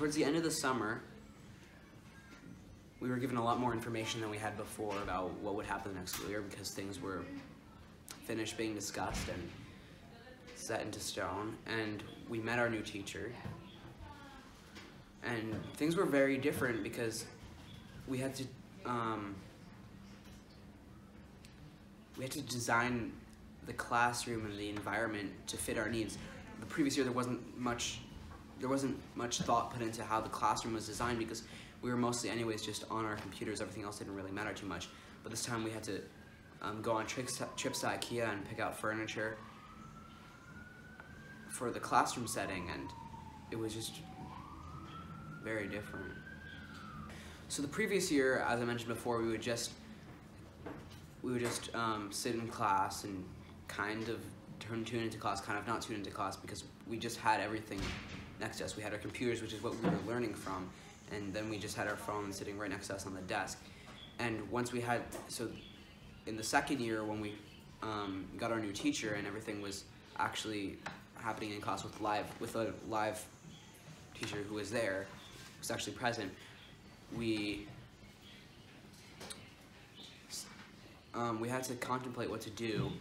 towards the end of the summer, we were given a lot more information than we had before about what would happen the next school year, because things were finished being discussed and set into stone. And we met our new teacher, and things were very different because we had to design the classroom and the environment to fit our needs. The previous year there wasn't much thought put into how the classroom was designed because we were mostly anyways just on our computers. Everything else didn't really matter too much. But this time we had to go on trips to IKEA and pick out furniture for the classroom setting, and it was just very different. So the previous year, as I mentioned before, we would just sit in class and kind of tune into class, kind of not tune into class, because we just had everything next to us. We had our computers, which is what we were learning from, and then we just had our phones sitting right next to us on the desk. And once we had, so in the second year when we got our new teacher and everything was actually happening in class with a live teacher who was there, was actually present, we had to contemplate what to do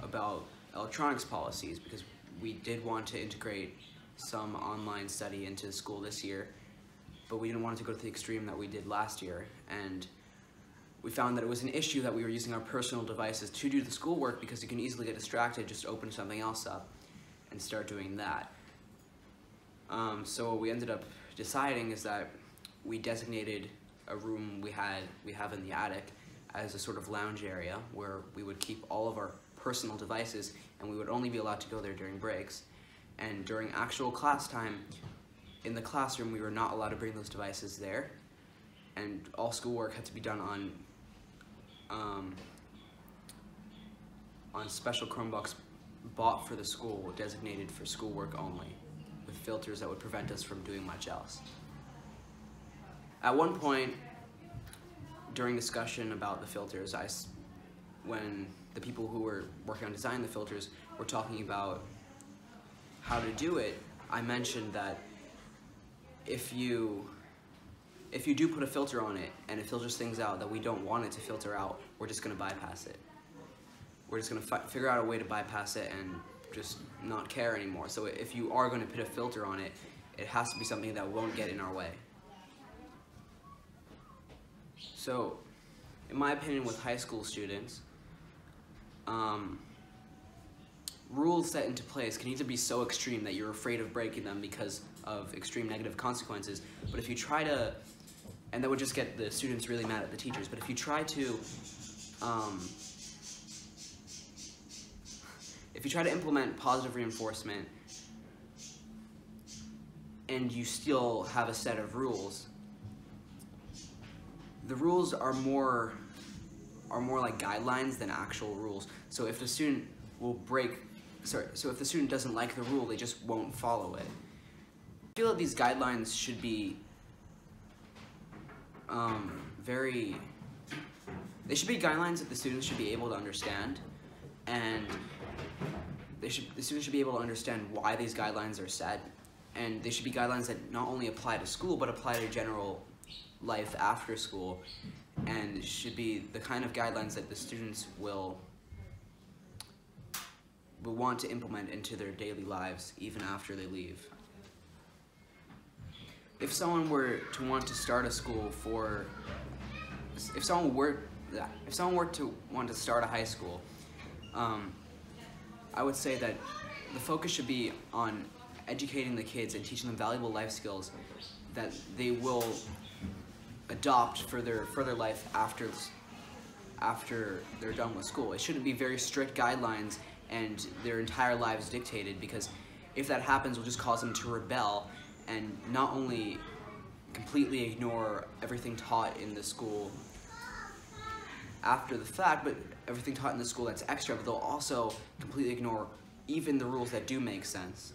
about electronics policies, because we did want to integrate some online study into the school this year, but we didn't want it to go to the extreme that we did last year. And we found that it was an issue that we were using our personal devices to do the schoolwork, because you can easily get distracted, just open something else up and start doing that. So what we ended up deciding is that we designated a room we have in the attic as a sort of lounge area where we would keep all of our personal devices, and we would only be allowed to go there during breaks. And during actual class time, in the classroom, we were not allowed to bring those devices there, and all schoolwork had to be done on special Chromebooks bought for the school, designated for schoolwork only, with filters that would prevent us from doing much else. At one point, during discussion about the filters, when the people who were working on designing the filters were talking about how to do it, I mentioned that if you do put a filter on it and it filters things out that we don't want it to filter out, we're just going to bypass it. We're just going to figure out a way to bypass it and just not care anymore. So if you are going to put a filter on it, it has to be something that won't get in our way. So, in my opinion, with high school students, rules set into place can either be so extreme that you're afraid of breaking them because of extreme negative consequences, but if you try to, and that would just get the students really mad at the teachers, but if you try to implement positive reinforcement and you still have a set of rules, the rules are more like guidelines than actual rules. So if the student if the student doesn't like the rule, they just won't follow it. I feel that these guidelines should be they should be guidelines that the students should be able to understand, and the students should be able to understand why these guidelines are set, and they should be guidelines that not only apply to school but apply to general life after school, and should be the kind of guidelines that the students will want to implement into their daily lives even after they leave. If someone were to want to start a school if someone were to want to start a high school, I would say that the focus should be on educating the kids and teaching them valuable life skills that they will adopt for their further life after they're done with school. It shouldn't be very strict guidelines and their entire lives dictated, because if that happens, we'll just cause them to rebel and not only completely ignore everything taught in the school after the fact, but everything taught in the school that's extra, but they'll also completely ignore even the rules that do make sense.